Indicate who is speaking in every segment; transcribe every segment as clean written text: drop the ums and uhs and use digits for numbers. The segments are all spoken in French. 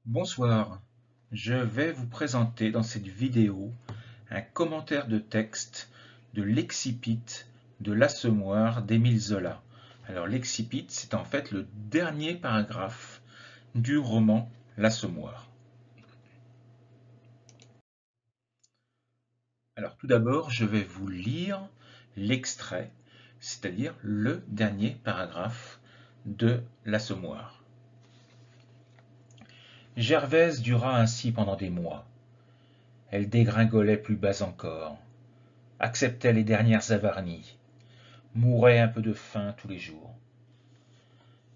Speaker 1: Bonsoir, je vais vous présenter dans cette vidéo un commentaire de texte de l'excipit de l'Assommoir d'Émile Zola. Alors l'excipit, c'est en fait le dernier paragraphe du roman L'Assommoir. Alors tout d'abord, je vais vous lire l'extrait, c'est-à-dire le dernier paragraphe de L'Assommoir. Gervaise dura ainsi pendant des mois. Elle dégringolait plus bas encore, acceptait les dernières avarnies, mourait un peu de faim tous les jours.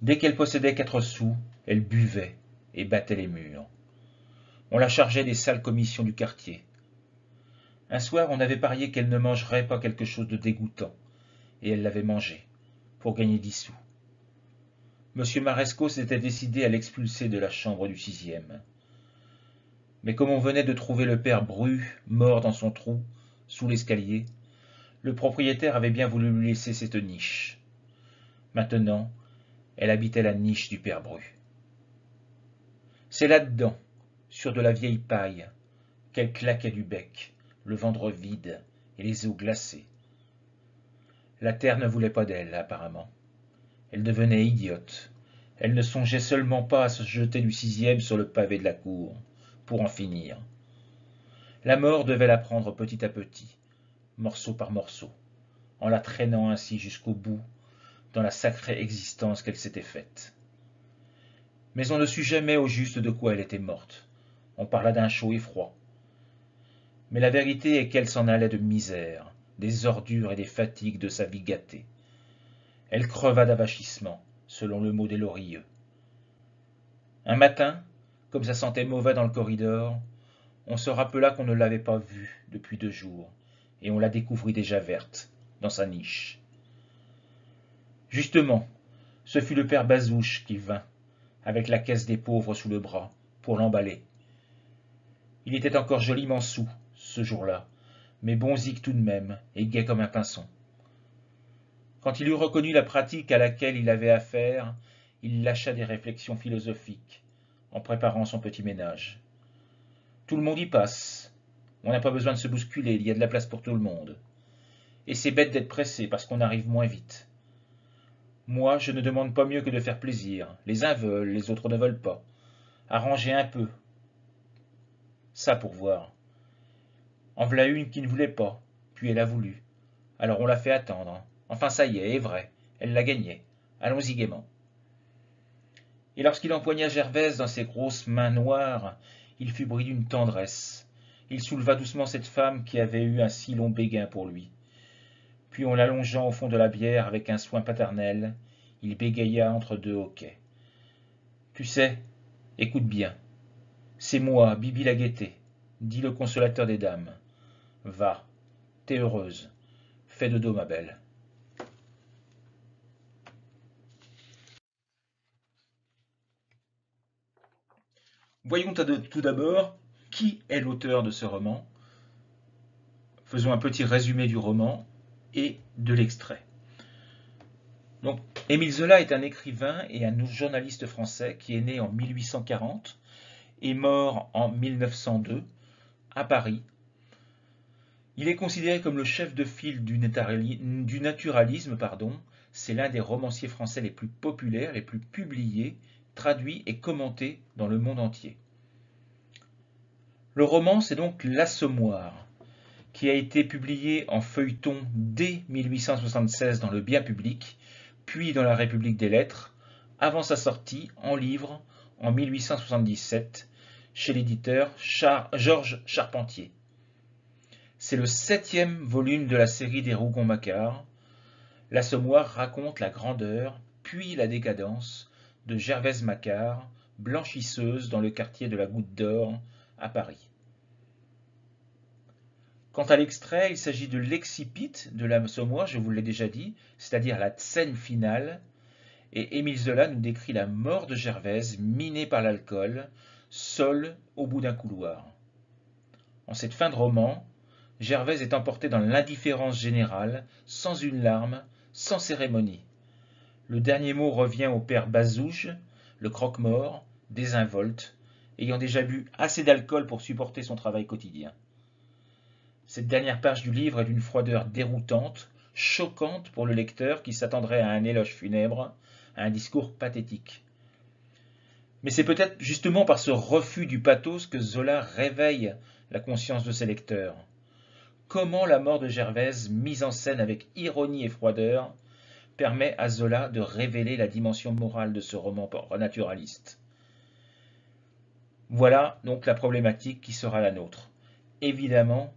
Speaker 1: Dès qu'elle possédait 4 sous, elle buvait et battait les murs. On la chargeait des sales commissions du quartier. Un soir, on avait parié qu'elle ne mangerait pas quelque chose de dégoûtant, et elle l'avait mangé, pour gagner 10 sous. Monsieur Marescot s'était décidé à l'expulser de la chambre du 6e. Mais comme on venait de trouver le père Bru mort dans son trou, sous l'escalier, le propriétaire avait bien voulu lui laisser cette niche. Maintenant, elle habitait la niche du père Bru. C'est là-dedans, sur de la vieille paille, qu'elle claquait du bec, le ventre vide et les os glacés. La terre ne voulait pas d'elle, apparemment. Elle devenait idiote. Elle ne songeait seulement pas à se jeter du 6e sur le pavé de la cour, pour en finir. La mort devait la prendre petit à petit, morceau par morceau, en la traînant ainsi jusqu'au bout, dans la sacrée existence qu'elle s'était faite. Mais on ne sut jamais au juste de quoi elle était morte. On parla d'un chaud et froid. Mais la vérité est qu'elle s'en allait de misère, des ordures et des fatigues de sa vie gâtée. Elle creva d'avachissement, selon le mot des Lorilleux. Un matin, comme ça sentait mauvais dans le corridor, on se rappela qu'on ne l'avait pas vue depuis 2 jours, et on la découvrit déjà verte, dans sa niche. Justement, ce fut le père Bazouche qui vint, avec la caisse des pauvres sous le bras, pour l'emballer. Il était encore joliment saoul, ce jour-là, mais bonzique tout de même, et gai comme un pinson. Quand il eut reconnu la pratique à laquelle il avait affaire, il lâcha des réflexions philosophiques, en préparant son petit ménage. Tout le monde y passe. On n'a pas besoin de se bousculer, il y a de la place pour tout le monde. Et c'est bête d'être pressé parce qu'on arrive moins vite. Moi, je ne demande pas mieux que de faire plaisir. Les uns veulent, les autres ne veulent pas. Arranger un peu. Ça pour voir. En v'là une qui ne voulait pas, puis elle a voulu. Alors on l'a fait attendre. Enfin ça y est vrai, elle l'a gagné. Allons-y gaiement. Et lorsqu'il empoigna Gervaise dans ses grosses mains noires, il fut pris d'une tendresse. Il souleva doucement cette femme qui avait eu un si long béguin pour lui. Puis en l'allongeant au fond de la bière avec un soin paternel, il bégaya entre 2 hoquets. Tu sais, écoute bien, c'est moi, Bibi la Gaîté, dit le consolateur des dames. Va, t'es heureuse. Fais dodo, ma belle. Voyons tout d'abord qui est l'auteur de ce roman. Faisons un petit résumé du roman et de l'extrait. Donc, Émile Zola est un écrivain et un journaliste français qui est né en 1840 et mort en 1902 à Paris. Il est considéré comme le chef de file du naturalisme. C'est l'un des romanciers français les plus populaires, les plus publiés, traduits et commentés dans le monde entier. Le roman, c'est donc L'Assommoir, qui a été publié en feuilleton dès 1876 dans le Bien public, puis dans la République des Lettres, avant sa sortie en livre en 1877 chez l'éditeur Georges Charpentier. C'est le 7e volume de la série des Rougon-Macquart. L'Assommoir raconte la grandeur, puis la décadence de Gervaise Macquart, blanchisseuse dans le quartier de la Goutte d'Or à Paris. Quant à l'extrait, il s'agit de l'excipit de l'Assommoir, je vous l'ai déjà dit, c'est-à-dire la scène finale, et Émile Zola nous décrit la mort de Gervaise, minée par l'alcool, seule au bout d'un couloir. En cette fin de roman, Gervaise est emportée dans l'indifférence générale, sans une larme, sans cérémonie. Le dernier mot revient au père Bazouge, le croque-mort, désinvolte, ayant déjà bu assez d'alcool pour supporter son travail quotidien. Cette dernière page du livre est d'une froideur déroutante, choquante pour le lecteur qui s'attendrait à un éloge funèbre, à un discours pathétique. Mais c'est peut-être justement par ce refus du pathos que Zola réveille la conscience de ses lecteurs. Comment la mort de Gervaise, mise en scène avec ironie et froideur, permet à Zola de révéler la dimension morale de ce roman naturaliste. Voilà donc la problématique qui sera la nôtre. Évidemment,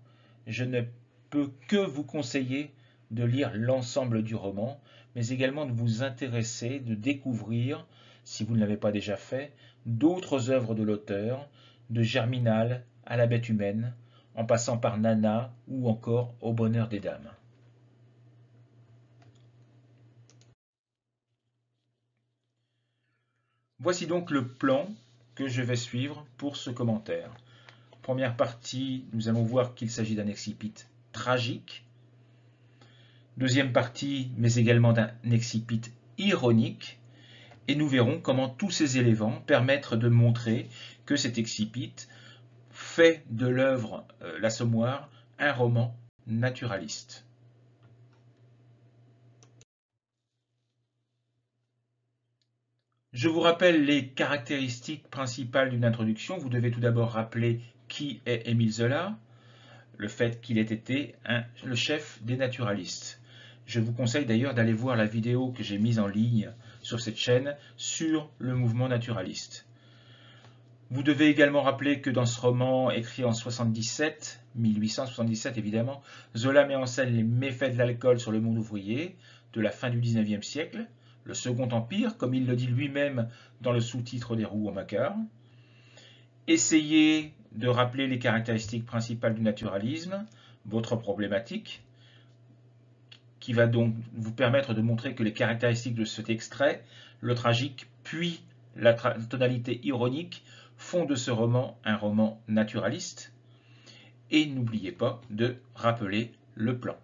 Speaker 1: je ne peux que vous conseiller de lire l'ensemble du roman, mais également de vous intéresser, de découvrir, si vous ne l'avez pas déjà fait, d'autres œuvres de l'auteur, de Germinal à La Bête humaine, en passant par Nana ou encore Au bonheur des dames. Voici donc le plan que je vais suivre pour ce commentaire. Première partie, nous allons voir qu'il s'agit d'un excipit tragique. Deuxième partie, mais également d'un excipit ironique. Et nous verrons comment tous ces éléments permettent de montrer que cet excipit fait de l'œuvre L'Assommoir un roman naturaliste. Je vous rappelle les caractéristiques principales d'une introduction. Vous devez tout d'abord rappeler qui est Émile Zola, le fait qu'il ait été le chef des naturalistes. Je vous conseille d'ailleurs d'aller voir la vidéo que j'ai mise en ligne sur cette chaîne sur le mouvement naturaliste. Vous devez également rappeler que dans ce roman écrit en 1877 évidemment, Zola met en scène les méfaits de l'alcool sur le monde ouvrier de la fin du XIXe siècle, le Second Empire, comme il le dit lui-même dans le sous-titre des Roues au Macquart. Essayez de rappeler les caractéristiques principales du naturalisme, votre problématique, qui va donc vous permettre de montrer que les caractéristiques de cet extrait, le tragique puis la tonalité ironique, font de ce roman un roman naturaliste. Et n'oubliez pas de rappeler le plan.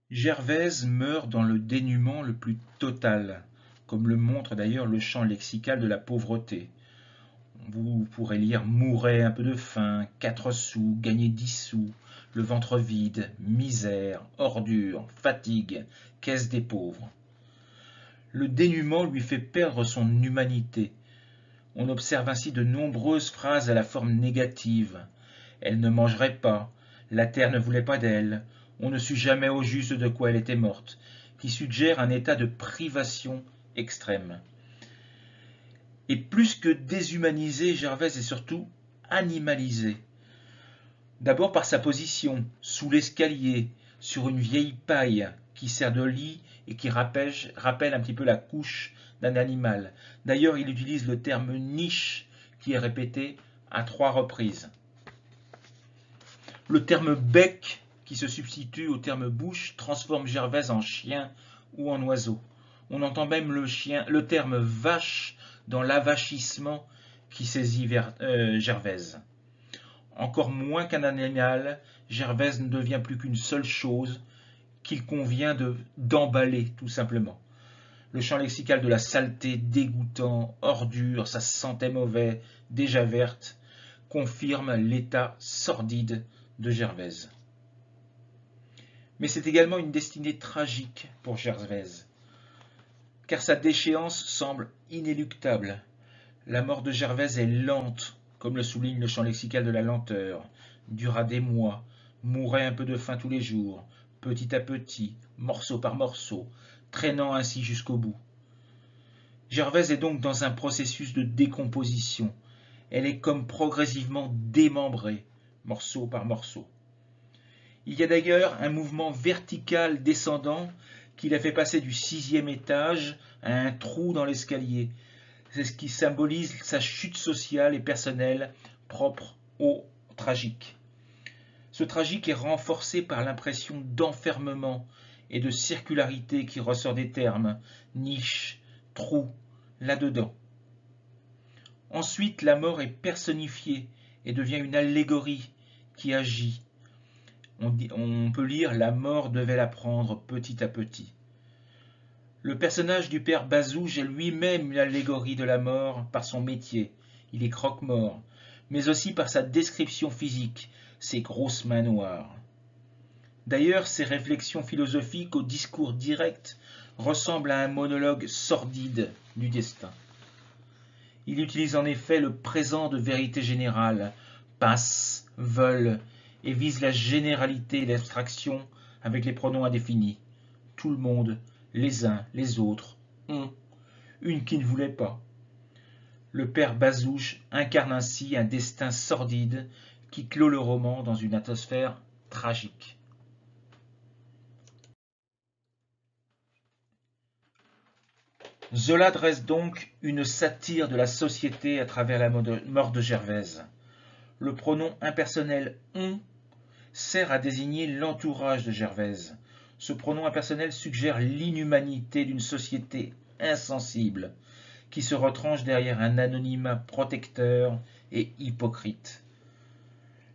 Speaker 1: Gervaise meurt dans le dénuement le plus total, comme le montre d'ailleurs le champ lexical de la pauvreté. Vous pourrez lire « mourait un peu de faim, 4 sous, gagner 10 sous, le ventre vide, misère, ordure, fatigue, caisse des pauvres ». Le dénuement lui fait perdre son humanité. On observe ainsi de nombreuses phrases à la forme négative. Elle ne mangerait pas, la terre ne voulait pas d'elle, on ne sut jamais au juste de quoi elle était morte, qui suggère un état de privation extrême. Et plus que déshumanisée, Gervaise est surtout animalisée. D'abord par sa position, sous l'escalier, sur une vieille paille qui sert de lit et qui rappelle un petit peu la couche d'un animal. D'ailleurs, il utilise le terme niche qui est répété à 3 reprises. Le terme bec qui se substitue au terme bouche transforme Gervaise en chien ou en oiseau. On entend même le terme vache dans l'avachissement qui saisit Gervaise. Encore moins qu'un animal, Gervaise ne devient plus qu'une seule chose qu'il convient d'emballer tout simplement. Le champ lexical de la saleté, dégoûtant, ordure, ça sentait mauvais, déjà verte, confirme l'état sordide de Gervaise. Mais c'est également une destinée tragique pour Gervaise, car sa déchéance semble inéluctable. La mort de Gervaise est lente, comme le souligne le champ lexical de la lenteur, dura des mois, mourait un peu de faim tous les jours, petit à petit, morceau par morceau, traînant ainsi jusqu'au bout. Gervaise est donc dans un processus de décomposition. Elle est comme progressivement démembrée, morceau par morceau. Il y a d'ailleurs un mouvement vertical descendant qui la fait passer du 6e étage à un trou dans l'escalier. C'est ce qui symbolise sa chute sociale et personnelle propre au tragique. Ce tragique est renforcé par l'impression d'enfermement et de circularité qui ressort des termes niche, trou, là-dedans. Ensuite, la mort est personnifiée et devient une allégorie qui agit. On peut lire « la mort devait l'apprendre petit à petit ». Le personnage du père Bazouge est lui-même une allégorie de la mort par son métier, il est croque-mort, mais aussi par sa description physique, ses grosses mains noires. D'ailleurs, ses réflexions philosophiques au discours direct ressemblent à un monologue sordide du destin. Il utilise en effet le présent de vérité générale, passe, veulent, et vise la généralité et l'abstraction avec les pronoms indéfinis. Tout le monde, les uns, les autres, on, une qui ne voulait pas. Le père Bazouge incarne ainsi un destin sordide qui clôt le roman dans une atmosphère tragique. Zola dresse donc une satire de la société à travers la mort de Gervaise. Le pronom impersonnel « on » sert à désigner l'entourage de Gervaise. Ce pronom impersonnel suggère l'inhumanité d'une société insensible qui se retranche derrière un anonymat protecteur et hypocrite.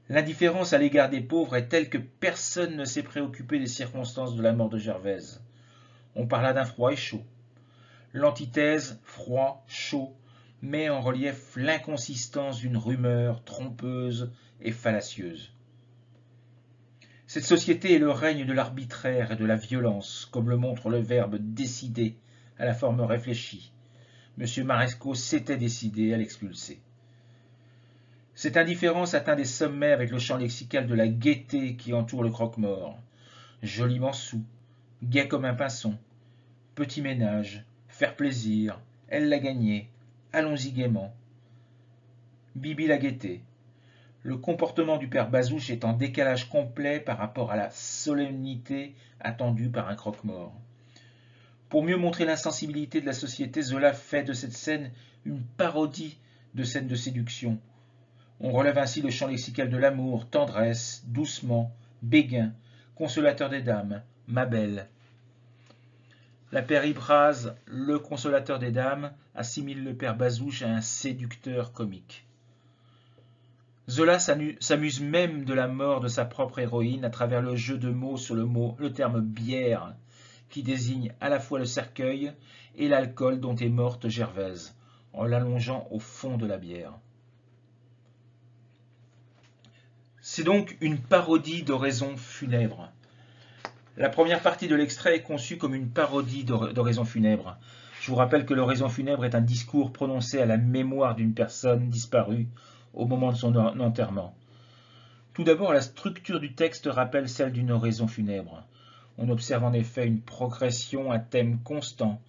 Speaker 1: L'indifférence à l'égard des pauvres est telle que personne ne s'est préoccupé des circonstances de la mort de Gervaise. On parla d'un froid et chaud. L'antithèse froid, chaud met en relief l'inconsistance d'une rumeur trompeuse et fallacieuse. Cette société est le règne de l'arbitraire et de la violence, comme le montre le verbe décider à la forme réfléchie. M. Marescot s'était décidé à l'expulser. Cette indifférence atteint des sommets avec le champ lexical de la gaieté qui entoure le croque-mort. Joliment saoul, gai comme un pinson, petit ménage, faire plaisir, elle l'a gagné, allons-y gaiement. Bibi la gaieté. Le comportement du père Bazouge est en décalage complet par rapport à la solennité attendue par un croque-mort. Pour mieux montrer l'insensibilité de la société, Zola fait de cette scène une parodie de scène de séduction. On relève ainsi le champ lexical de l'amour, tendresse, doucement, béguin, consolateur des dames, ma belle. La périphrase « le consolateur des dames » assimile le père Bazouge à un séducteur comique. Zola s'amuse même de la mort de sa propre héroïne à travers le jeu de mots sur le terme « bière » qui désigne à la fois le cercueil et l'alcool dont est morte Gervaise, en l'allongeant au fond de la bière. C'est donc une parodie d'oraison funèbre. La première partie de l'extrait est conçue comme une parodie d'oraison funèbre. Je vous rappelle que l'oraison funèbre est un discours prononcé à la mémoire d'une personne disparue au moment de son enterrement. Tout d'abord, la structure du texte rappelle celle d'une oraison funèbre. On observe en effet une progression à thème constant.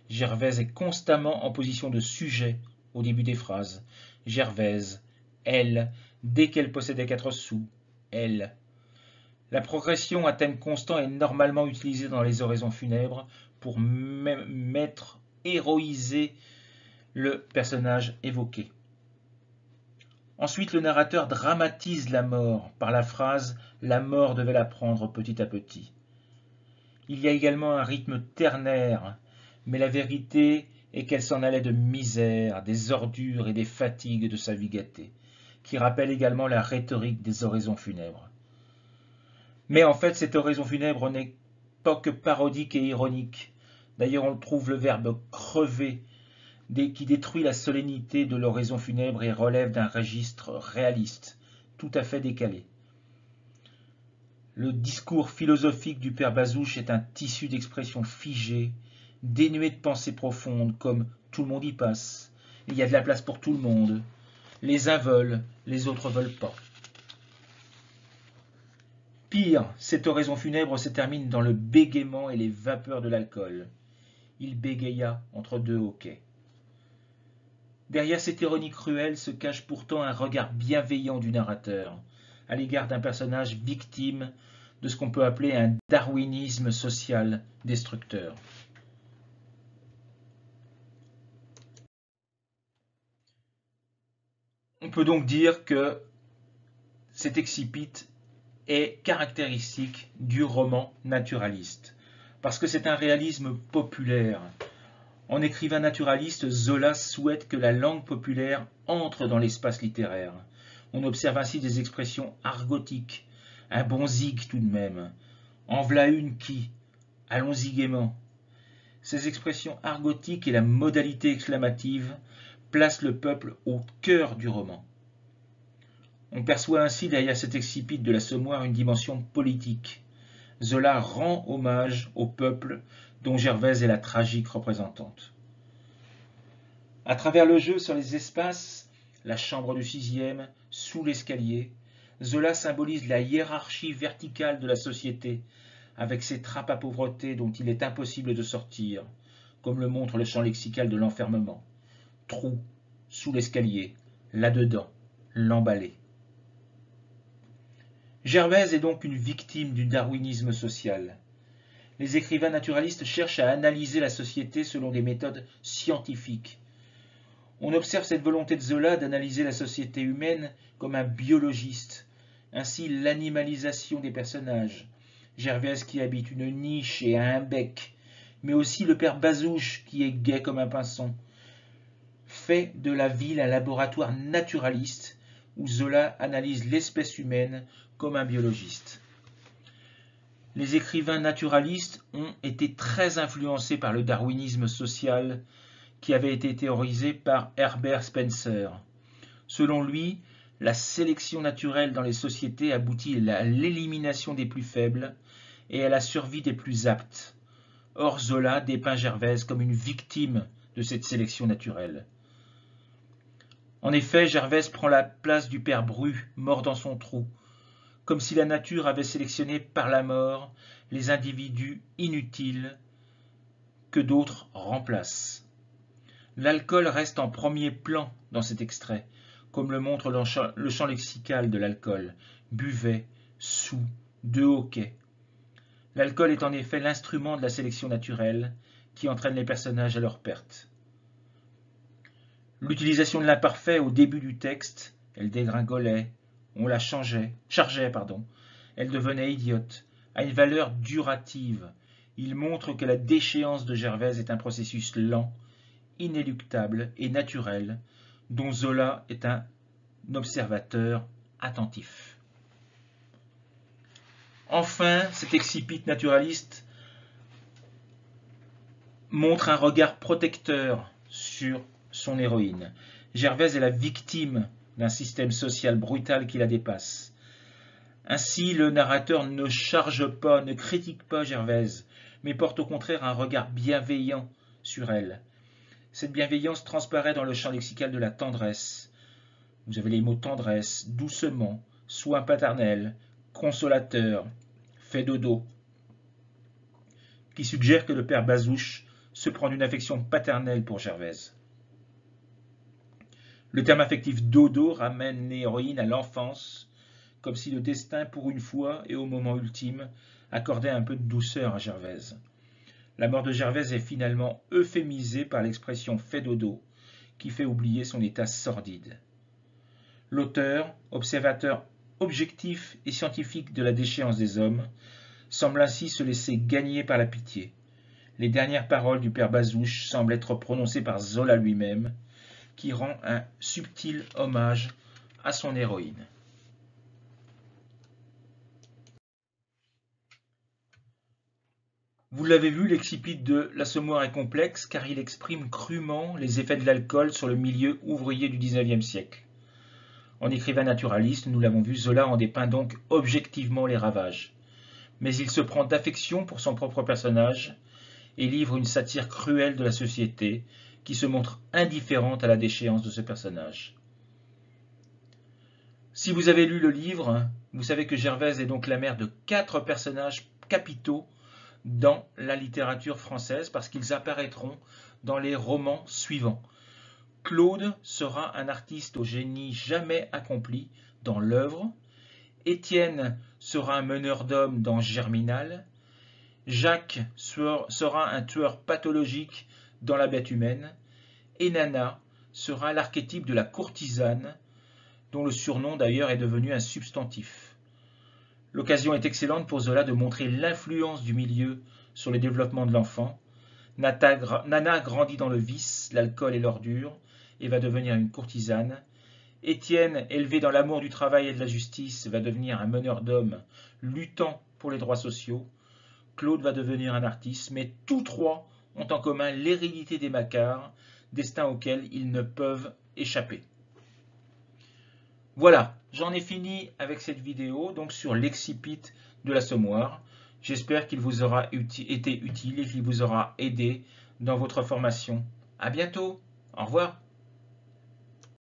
Speaker 1: Gervaise est constamment en position de sujet au début des phrases. Gervaise, elle, dès qu'elle possédait 4 sous, elle. La progression à thème constant est normalement utilisée dans les oraisons funèbres pour héroïser le personnage évoqué. Ensuite, le narrateur dramatise la mort par la phrase « la mort devait la prendre petit à petit ». Il y a également un rythme ternaire, mais la vérité est qu'elle s'en allait de misère, des ordures et des fatigues de sa vie gâtée, qui rappelle également la rhétorique des oraisons funèbres. Mais en fait, cette oraison funèbre n'est pas que parodique et ironique. D'ailleurs, on trouve le verbe « crever » qui détruit la solennité de l'oraison funèbre et relève d'un registre réaliste, tout à fait décalé. Le discours philosophique du père Bazouge est un tissu d'expressions figées, dénué de pensées profondes comme « tout le monde y passe »,« il y a de la place pour tout le monde »,« les uns veulent, les autres veulent pas ». Pire, cette oraison funèbre se termine dans le bégaiement et les vapeurs de l'alcool. Il bégaya entre 2 hoquets. Derrière cette ironie cruelle se cache pourtant un regard bienveillant du narrateur à l'égard d'un personnage victime de ce qu'on peut appeler un darwinisme social destructeur. On peut donc dire que cet excipit est caractéristique du roman naturaliste, parce que c'est un réalisme populaire. En écrivain naturaliste, Zola souhaite que la langue populaire entre dans l'espace littéraire. On observe ainsi des expressions argotiques, un bon zig tout de même. En v'là une qui, allons-y gaiement. Ces expressions argotiques et la modalité exclamative placent le peuple au cœur du roman. On perçoit ainsi derrière cet excipit de l'Assommoir une dimension politique. Zola rend hommage au peuple dont Gervaise est la tragique représentante. À travers le jeu sur les espaces, la chambre du sixième, sous l'escalier, Zola symbolise la hiérarchie verticale de la société, avec ses trappes à pauvreté dont il est impossible de sortir, comme le montre le champ lexical de l'enfermement. Trou, sous l'escalier, là-dedans, l'emballé. Gervaise est donc une victime du darwinisme social. Les écrivains naturalistes cherchent à analyser la société selon des méthodes scientifiques. On observe cette volonté de Zola d'analyser la société humaine comme un biologiste. Ainsi, l'animalisation des personnages, Gervaise qui habite une niche et a un bec, mais aussi le père Bazouche qui est gai comme un pinson, fait de la ville un laboratoire naturaliste où Zola analyse l'espèce humaine comme un biologiste. Les écrivains naturalistes ont été très influencés par le darwinisme social qui avait été théorisé par Herbert Spencer. Selon lui, la sélection naturelle dans les sociétés aboutit à l'élimination des plus faibles et à la survie des plus aptes. Or, Zola dépeint Gervaise comme une victime de cette sélection naturelle. En effet, Gervaise prend la place du père Bru, mort dans son trou, comme si la nature avait sélectionné par la mort les individus inutiles que d'autres remplacent. L'alcool reste en premier plan dans cet extrait, comme le montre le champ lexical de l'alcool. Buvet, sous, de hoquet. L'alcool est en effet l'instrument de la sélection naturelle qui entraîne les personnages à leur perte. L'utilisation de l'imparfait au début du texte, elle dégringolait, on la chargeait, elle devenait idiote, a une valeur durative. Il montre que la déchéance de Gervaise est un processus lent, inéluctable et naturel, dont Zola est un observateur attentif. Enfin, cet excipit naturaliste montre un regard protecteur sur son héroïne. Gervaise est la victime d'un système social brutal qui la dépasse. Ainsi, le narrateur ne charge pas, ne critique pas Gervaise, mais porte au contraire un regard bienveillant sur elle. Cette bienveillance transparaît dans le champ lexical de la tendresse. Vous avez les mots tendresse, doucement, soin paternel, consolateur, fait dodo, qui suggèrent que le père Bazouche se prend d'une affection paternelle pour Gervaise. Le terme affectif dodo ramène l'héroïne à l'enfance, comme si le destin, pour une fois et au moment ultime, accordait un peu de douceur à Gervaise. La mort de Gervaise est finalement euphémisée par l'expression fait dodo, qui fait oublier son état sordide. L'auteur, observateur objectif et scientifique de la déchéance des hommes, semble ainsi se laisser gagner par la pitié. Les dernières paroles du père Bazouche semblent être prononcées par Zola lui-même, qui rend un subtil hommage à son héroïne. Vous l'avez vu, l'excipit de l'Assommoir est complexe car il exprime crûment les effets de l'alcool sur le milieu ouvrier du XIXe siècle. En écrivain naturaliste, nous l'avons vu, Zola en dépeint donc objectivement les ravages. Mais il se prend d'affection pour son propre personnage et livre une satire cruelle de la société qui se montre indifférente à la déchéance de ce personnage. Si vous avez lu le livre, vous savez que Gervaise est donc la mère de 4 personnages capitaux dans la littérature française parce qu'ils apparaîtront dans les romans suivants. Claude sera un artiste au génie jamais accompli dans l'œuvre. Étienne sera un meneur d'hommes dans Germinal. Jacques sera un tueur pathologique dans La Bête humaine. Et Nana sera l'archétype de la courtisane, dont le surnom d'ailleurs est devenu un substantif. L'occasion est excellente pour Zola de montrer l'influence du milieu sur le développement de l'enfant. Nana grandit dans le vice, l'alcool et l'ordure, et va devenir une courtisane. Étienne, élevé dans l'amour du travail et de la justice, va devenir un meneur d'hommes luttant pour les droits sociaux. Claude va devenir un artiste, mais tous trois ont en commun l'hérédité des Macquart, destin auquel ils ne peuvent échapper. Voilà, j'en ai fini avec cette vidéo donc sur l'excipit de l'Assommoir. J'espère qu'il vous aura été utile et qu'il vous aura aidé dans votre formation. À bientôt, au revoir.